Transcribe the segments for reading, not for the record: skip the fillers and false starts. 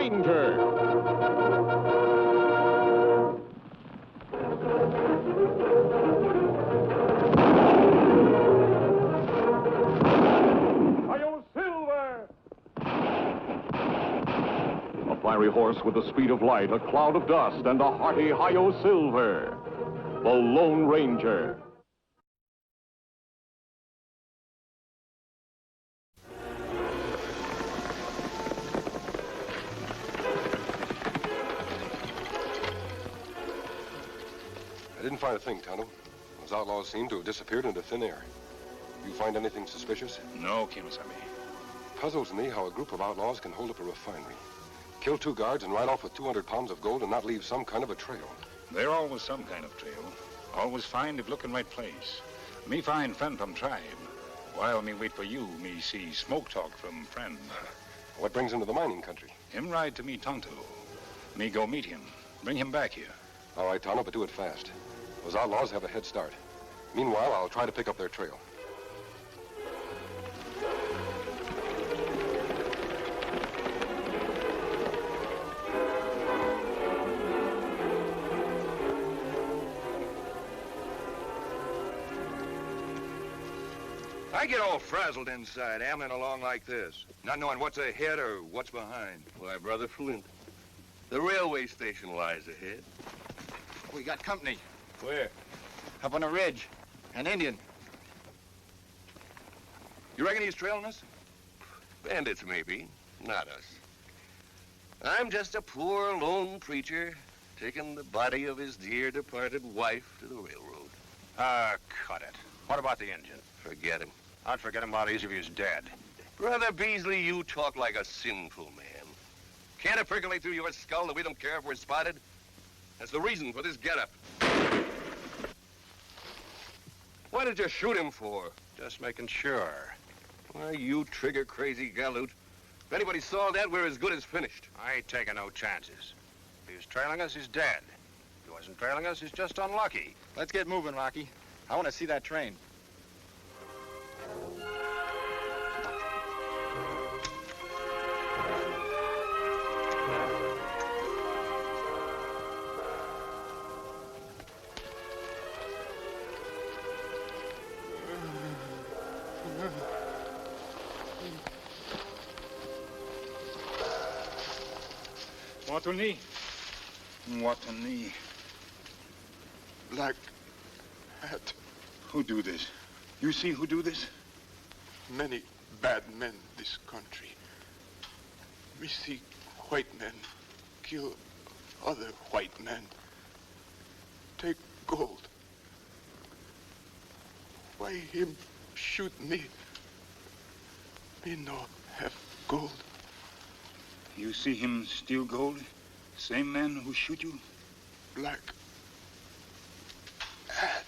Ranger. A fiery horse with the speed of light, a cloud of dust, and a hearty Hi-Yo Silver. The Lone Ranger. I didn't find a thing, Tonto. Those outlaws seem to have disappeared into thin air. You find anything suspicious? No, Kimasabi. Puzzles me how a group of outlaws can hold up a refinery, kill 2 guards, and ride off with 200 pounds of gold and not leave some kind of a trail. There always some kind of trail. Always find if look in right place. Me find friend from tribe. While me wait for you, me see smoke talk from friend. What brings him to the mining country? Him ride to me Tonto. Me go meet him. Bring him back here. All right, Tonto, but do it fast. Those outlaws have a head start. Meanwhile, I'll try to pick up their trail. I get all frazzled inside, ambling along like this, not knowing what's ahead or what's behind. Why, Brother Flint, the railway station lies ahead. We got company. Where? Up on a ridge. An Indian. You reckon he's trailing us? Bandits, maybe. Not us. I'm just a poor, lone preacher taking the body of his dear departed wife to the railroad. Cut it. What about the engine? Forget him. I'd forget him about easy if he was dead. Brother Beasley, you talk like a sinful man. Can't it percolate through your skull that we don't care if we're spotted? That's the reason for this getup. What did you shoot him for? Just making sure. Why, you trigger-crazy galoot. If anybody saw that, we're as good as finished. I ain't taking no chances. If he was trailing us, he's dead. If he wasn't trailing us, he's just unlucky. Let's get moving, Rocky. I want to see that train. Watuni? Watuni. Black hat. Who do this? You see who do this? Many bad men this country. We see white men kill other white men. Take gold. Why him shoot me? Me no have gold. You see him steal gold? Same man who shoot you? Black hat.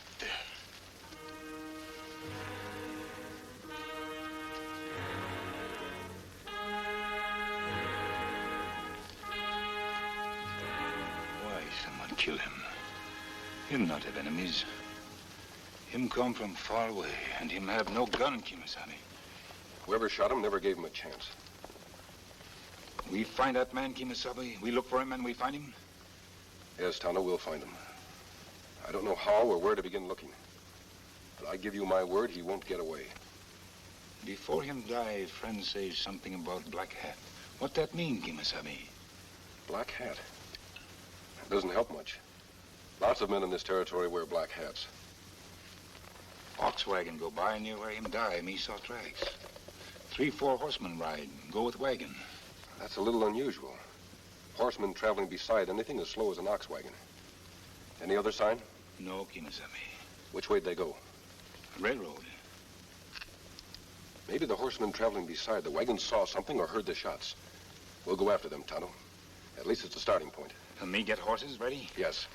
Why someone kill him? Him not have enemies. Him come from far away, and him have no gun, Kimasabi. Whoever shot him never gave him a chance. We find that man, Kimasabi. We look for him and we find him. Yes, Tonto, we'll find him. I don't know how or where to begin looking. But I give you my word, he won't get away. Before him die, friend says something about Black Hat. What that mean, Kimasabi? Black hat? It doesn't help much. Lots of men in this territory wear black hats. Ox wagon go by near where him die. Me saw tracks. 3-4 horsemen ride, go with wagon. That's a little unusual. Horsemen traveling beside anything as slow as an ox wagon. Any other sign? No, Kimasabi. Which way'd they go? Railroad. Maybe the horsemen traveling beside the wagon saw something or heard the shots. We'll go after them, Tonto. At least it's a starting point. And me get horses ready? Yes.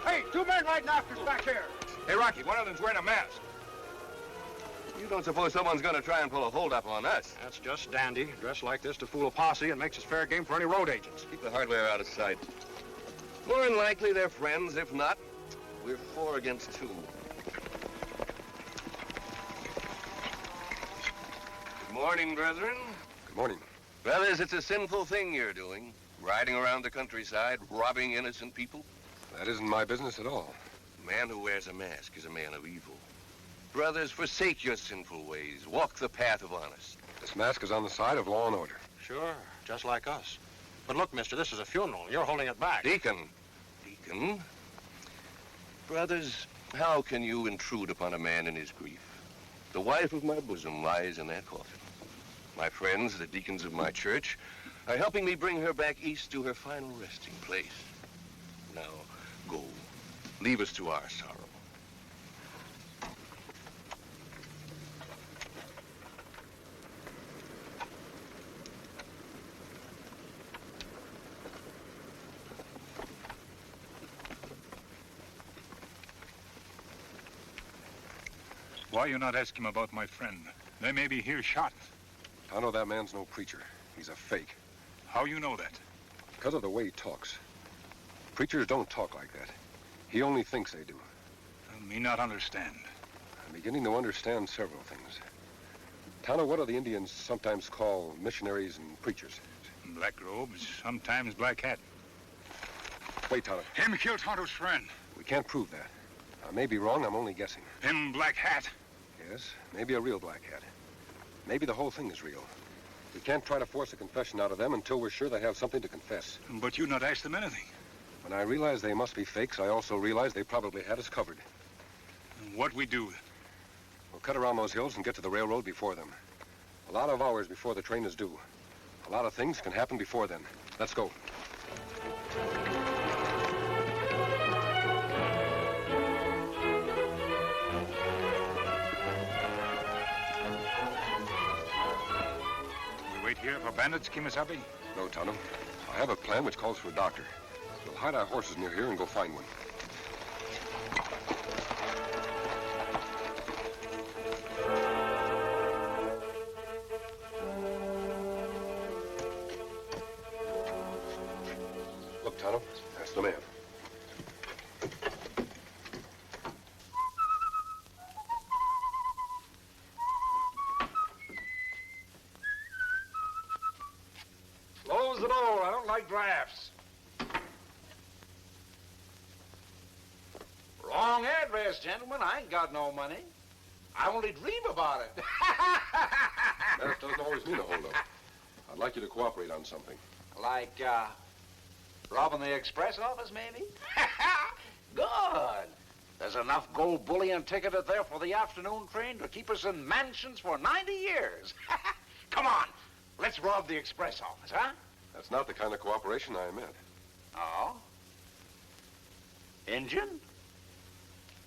Hey, two men riding after us back here. Hey, Rocky, one of them's wearing a mask. You don't suppose someone's going to try and pull a holdup on us? That's just dandy. Dressed like this to fool a posse, it makes us fair game for any road agents. Keep the hardware out of sight. More than likely, they're friends. If not, we're 4 against 2. Good morning, brethren. Good morning. Brothers, it's a sinful thing you're doing. Riding around the countryside, robbing innocent people. That isn't my business at all. A man who wears a mask is a man of evil. Brothers, forsake your sinful ways. Walk the path of honesty. This mask is on the side of law and order. Sure, just like us. But look, mister, this is a funeral. You're holding it back. Deacon. Deacon. Brothers, how can you intrude upon a man in his grief? The wife of my bosom lies in that coffin. My friends, the deacons of my church, are helping me bring her back east to her final resting place. Now, go. Leave us to our sorrow. Why you not ask him about my friend? They may be here shot. I know that man's no preacher. He's a fake. How you know that? Because of the way he talks. Preachers don't talk like that. He only thinks they do. Me not understand. I'm beginning to understand several things. Tonto, what do the Indians sometimes call missionaries and preachers? Black robes, sometimes black hat. Wait, Tonto. Him killed Tonto's friend. We can't prove that. I may be wrong. I'm only guessing. Him black hat. Yes, maybe a real black hat. Maybe the whole thing is real. We can't try to force a confession out of them until we're sure they have something to confess. But you not asked them anything. When I realized they must be fakes, I also realized they probably had us covered. What we do? We'll cut around those hills and get to the railroad before them. A lot of hours before the train is due. A lot of things can happen before then. Let's go. We wait here for bandits, Kimasabi? No, Tonto. I have a plan which calls for a doctor. We'll hide our horses near here and go find one. Look, Tonto, that's the man. Close the door. I don't like drafts. Wrong address, gentlemen. I ain't got no money. I only dream about it. That doesn't always mean a holdup. I'd like you to cooperate on something. Like, robbing the express office, maybe? Good. There's enough gold bullion ticketed there for the afternoon train to keep us in mansions for 90 years. Come on. Let's rob the express office, huh? That's not the kind of cooperation I meant. Oh? Injun?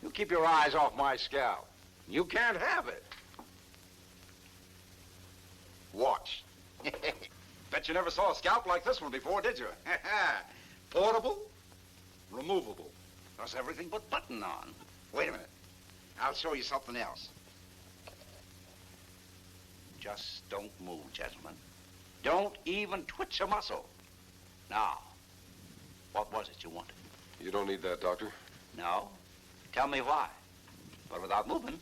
You keep your eyes off my scalp. You can't have it. Watch. Bet you never saw a scalp like this one before, did you? Portable, removable. Does everything but button on. Wait a minute. I'll show you something else. Just don't move, gentlemen. Don't even twitch a muscle. Now, what was it you wanted? You don't need that, Doctor. No? Tell me why. But without moving.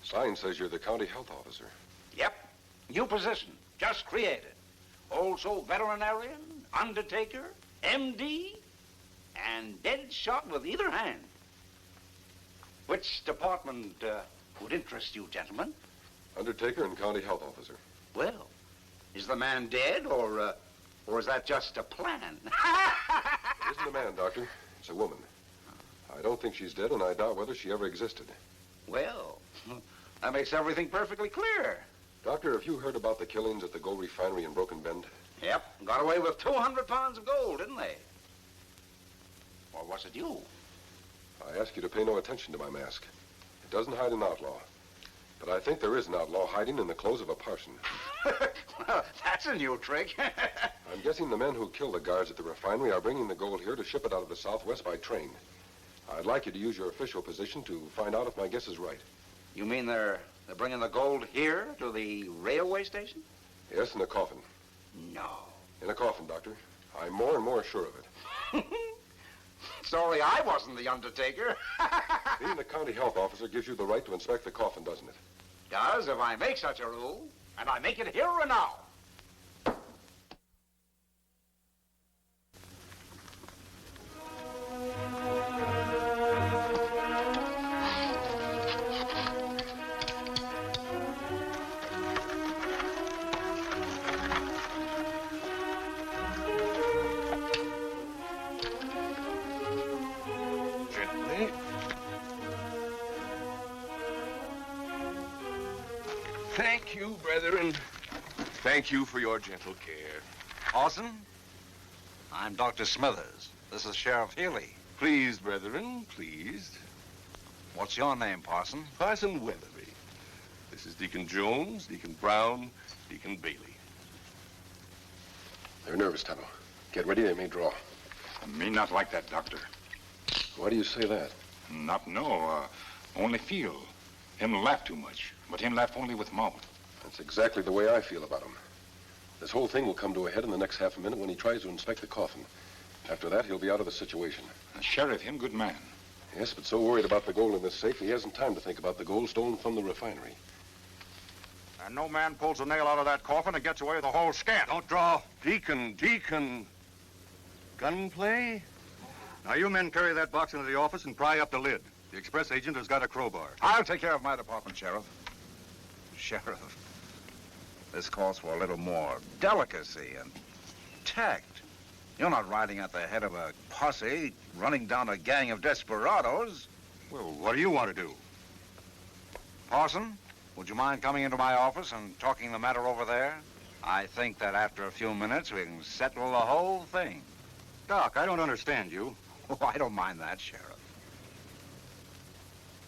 Sign says you're the county health officer. Yep. New position. Just created. Also veterinarian, undertaker, MD, and dead shot with either hand. Which department would interest you, gentlemen? Undertaker and county health officer. Well, is the man dead, or is that just a plan? It isn't a man, Doctor. It's a woman. I don't think she's dead, and I doubt whether she ever existed. Well, that makes everything perfectly clear. Doctor, have you heard about the killings at the gold refinery in Broken Bend? Yep, got away with 200 pounds of gold, didn't they? Or was it you? I ask you to pay no attention to my mask. It doesn't hide an outlaw. But I think there is an outlaw hiding in the clothes of a parson. Well, that's a new trick. I'm guessing the men who killed the guards at the refinery are bringing the gold here to ship it out of the Southwest by train. I'd like you to use your official position to find out if my guess is right. You mean they're bringing the gold here to the railway station? Yes, in a coffin. No. In a coffin, Doctor. I'm more and more sure of it. Sorry I wasn't the undertaker. Being a county health officer gives you the right to inspect the coffin, doesn't it? Does, if I make such a rule. And I make it here and now. Gently. Thank you, brethren. Thank you for your gentle care. Parson, I'm Dr. Smithers. This is Sheriff Healy. Pleased, brethren, pleased. What's your name, Parson? Parson Weatherby. This is Deacon Jones, Deacon Brown, Deacon Bailey. They're nervous, Tonto. Get ready, they may draw. Me not like that, Doctor. Why do you say that? Not know, only feel. Him laugh too much, but him laugh only with mouth. That's exactly the way I feel about him. This whole thing will come to a head in the next half a minute when he tries to inspect the coffin. After that, he'll be out of the situation. Sheriff, him good man. Yes, but so worried about the gold in this safe, he hasn't time to think about the gold stolen from the refinery. And no man pulls a nail out of that coffin and gets away with the whole scant. Don't draw. Deacon. Gunplay? Now, you men carry that box into the office and pry up the lid. The express agent has got a crowbar. I'll take care of my department, Sheriff. Sheriff, this calls for a little more delicacy and tact. You're not riding at the head of a posse, running down a gang of desperados. Well, what do you want to do? Parson, would you mind coming into my office and talking the matter over there? I think that after a few minutes, we can settle the whole thing. Doc, I don't understand you. Oh, I don't mind that, Sheriff.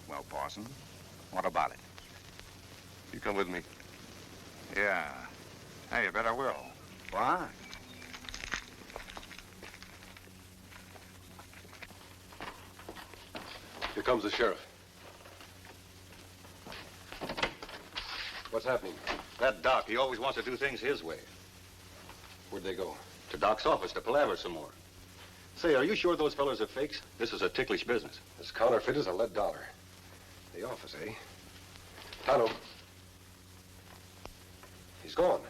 Well, Parson, what about it? You come with me. Yeah. Hey, you bet I will. Why? Here comes the sheriff. What's happening? That Doc, he always wants to do things his way. Where'd they go? To Doc's office to palaver some more. Say, are you sure those fellas are fakes? This is a ticklish business. As counterfeit as a lead dollar. The office, eh? Tonto. He's gone.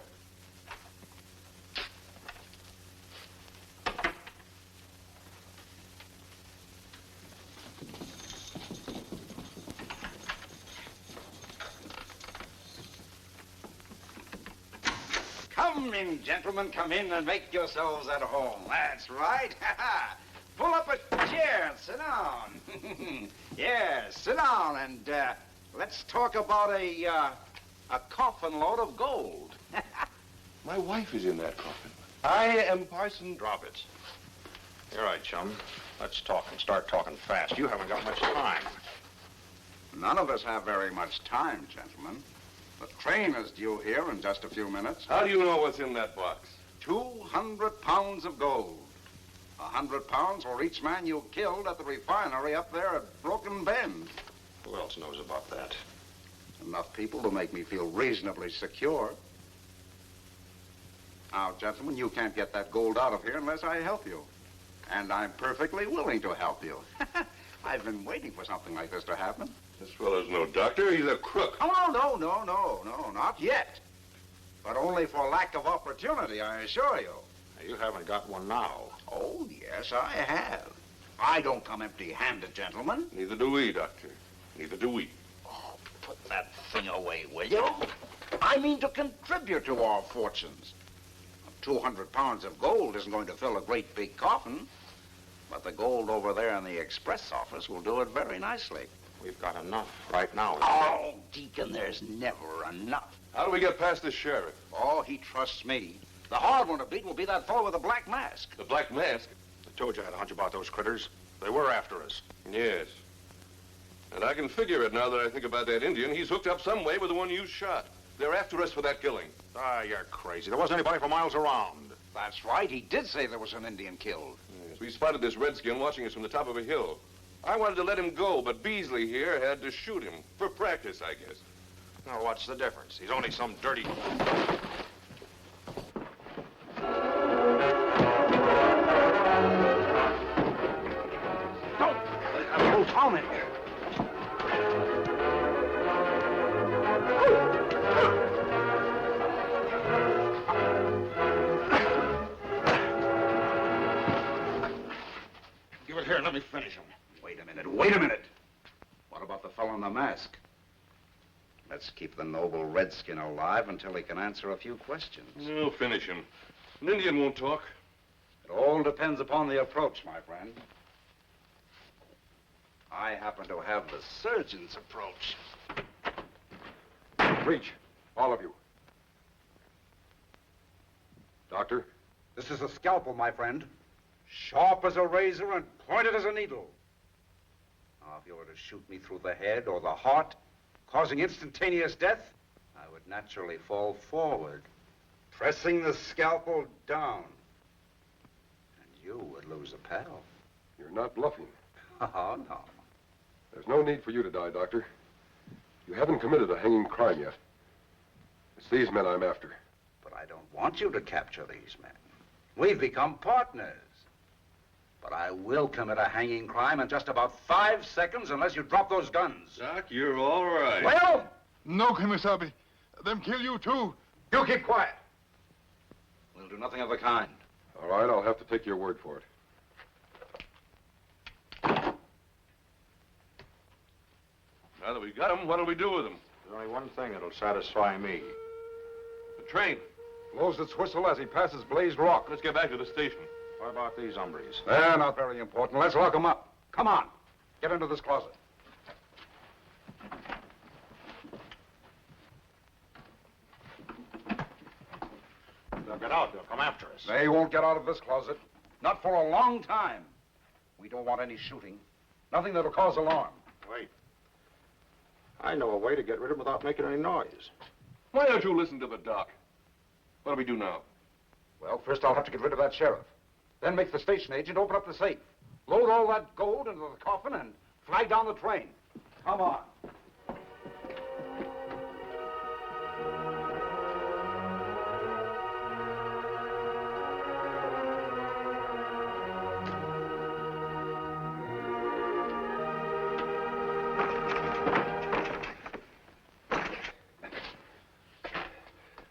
Come in, gentlemen, come in and make yourselves at home. That's right. Pull up a chair and sit down. Yes, sit down and let's talk about a coffin load of gold. My wife is in that coffin. I am Parson. Drop it. You're right, chum. Let's talk and start talking fast. You haven't got much time. None of us have very much time, gentlemen. The train is due here in just a few minutes. How do you know what's in that box? 200 pounds of gold. 100 pounds for each man you killed at the refinery up there at Broken Bend. Who else knows about that? Enough people to make me feel reasonably secure. Now, gentlemen, you can't get that gold out of here unless I help you. And I'm perfectly willing to help you. I've been waiting for something like this to happen. This fellow's no doctor. He's a crook. Oh, no, not yet. But only for lack of opportunity, I assure you. You haven't got one now. Oh, yes, I have. I don't come empty-handed, gentlemen. Neither do we, Doctor. Neither do we. Oh, put that thing away, will you? I mean to contribute to our fortunes. 200 pounds of gold isn't going to fill a great big coffin, but the gold over there in the express office will do it very nicely. We've got enough right now. Oh, Deacon, there's never enough. How do we get past the sheriff? Oh, he trusts me. The hard one to beat will be that fellow with the black mask. The black mask? I told you I had a hunch about those critters. They were after us. Yes. And I can figure it now that I think about that Indian. He's hooked up some way with the one you shot. They're after us for that killing. Ah, you're crazy. There wasn't anybody for miles around. That's right. He did say there was an Indian killed. Yes, we spotted this redskin watching us from the top of a hill. I wanted to let him go, but Beasley here had to shoot him. For practice, I guess. Now, what's the difference? He's only some dirty... Don't! There's a whole town in here. Give it here and let me finish him. Wait a minute, wait a minute. What about the fellow in the mask? Let's keep the noble redskin alive until he can answer a few questions. No, finish him. An Indian won't talk. It all depends upon the approach, my friend. I happen to have the surgeon's approach. Reach, all of you. Doctor? This is a scalpel, my friend. Sharp as a razor and pointed as a needle. Now, if you were to shoot me through the head or the heart, causing instantaneous death, I would naturally fall forward, pressing the scalpel down. And you would lose a pal. You're not bluffing. Oh, no. There's no need for you to die, Doctor. You haven't committed a hanging crime yet. It's these men I'm after. But I don't want you to capture these men. We've become partners. But I will commit a hanging crime in just about 5 seconds unless you drop those guns. Doc, you're all right. Well? No, Kimasabi. Them kill you, too. You keep quiet. We'll do nothing of the kind. All right, I'll have to take your word for it. Now that we got him, what'll we do with him? There's only one thing that'll satisfy me. The train. Blows its whistle as he passes Blazed Rock. Let's get back to the station. What about these hombres? They're not very important. Let's lock them up. Come on. Get into this closet. They'll get out. They'll come after us. They won't get out of this closet. Not for a long time. We don't want any shooting. Nothing that'll cause alarm. Wait. I know a way to get rid of them without making any noise. Why don't you listen to the doc? What do we do now? Well, first I'll have to get rid of that sheriff. Then make the station agent open up the safe. Load all that gold into the coffin and flag down the train. Come on.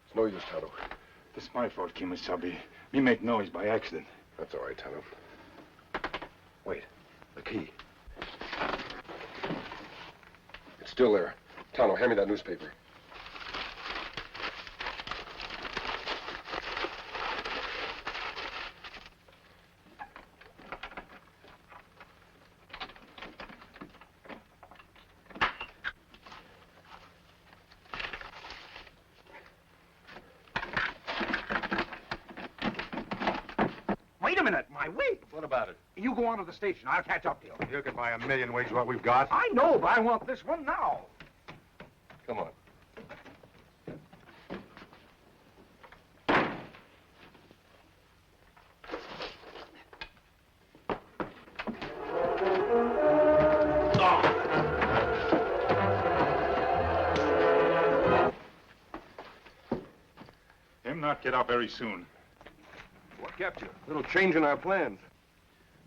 It's no use, Tonto. It's my fault, Kimasabi. Me make noise by accident. That's all right, Tonto. Wait, the key. It's still there. Tonto, hand me that newspaper. Wait a minute, my wait. What about it? You go on to the station. I'll catch up to you. You could buy a million ways what we've got. I know, but I want this one now. Come on. Him not get out very soon. What kept you? A little change in our plans.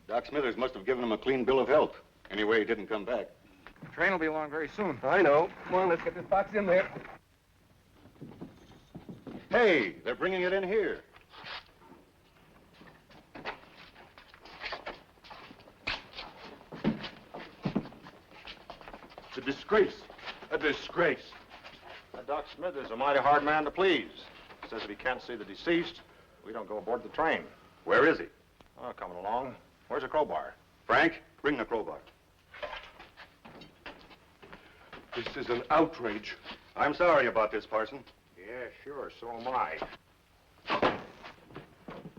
Doc Smithers must have given him a clean bill of health. Anyway, he didn't come back. Train will be along very soon. I know. Come on, let's get this box in there. Hey, they're bringing it in here. It's a disgrace. A disgrace. Doc Smithers is a mighty hard man to please. Says if he can't see the deceased, we don't go aboard the train. Where is he? Oh, coming along. Where's the crowbar? Frank, bring the crowbar. This is an outrage. I'm sorry about this, Parson. Yeah, sure, so am I.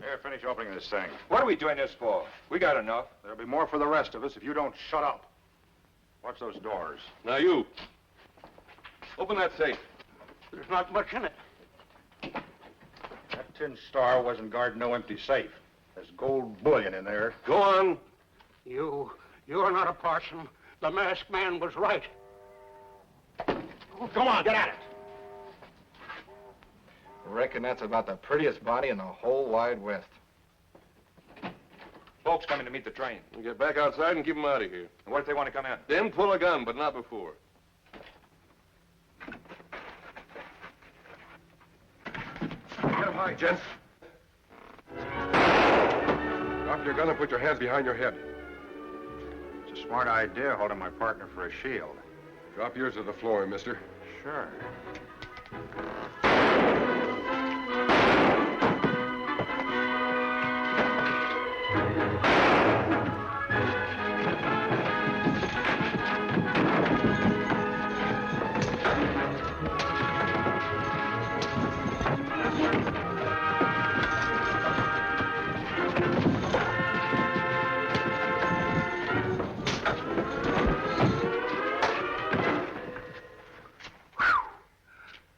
Here, finish opening this thing. What are we doing this for? We got enough. There'll be more for the rest of us if you don't shut up. Watch those doors. Now you. Open that safe. There's not much in it. That tin star wasn't guarding no empty safe. There's gold bullion in there. Go on. You You're not a parson. The masked man was right. Come on, get at it. Reckon that's about the prettiest body in the whole wide West. Folks coming to meet the train. We'll get back outside and keep them out of here. What if they want to come in? Then pull a gun, but not before. Get 'em high, gents. Drop your gun and put your hands behind your head. It's a smart idea, holding my partner for a shield. Drop yours to the floor, mister. Sure.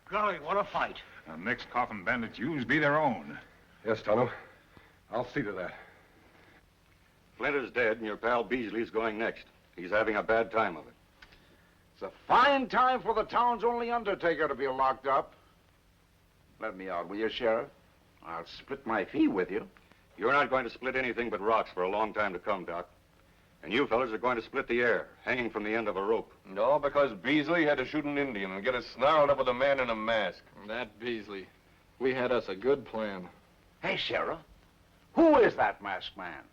Golly, what a fight. The next coffin bandits use be their own. Yes, Tonto. I'll see to that. Flint is dead, and your pal Beasley's going next. He's having a bad time of it. It's a fine time for the town's only undertaker to be locked up. Let me out, will you, Sheriff? I'll split my fee with you. You're not going to split anything but rocks for a long time to come, Doc. And you fellas are going to split the air, hanging from the end of a rope. No, because Beasley had to shoot an Indian and get us snarled up with a man in a mask. That Beasley. We had us a good plan. Hey, Sheriff, who is that masked man?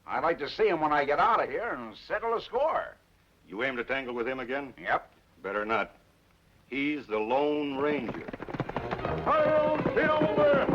I'd like to see him when I get out of here and settle a score. You aim to tangle with him again? Yep. Better not. He's the Lone Ranger. Hail Silver!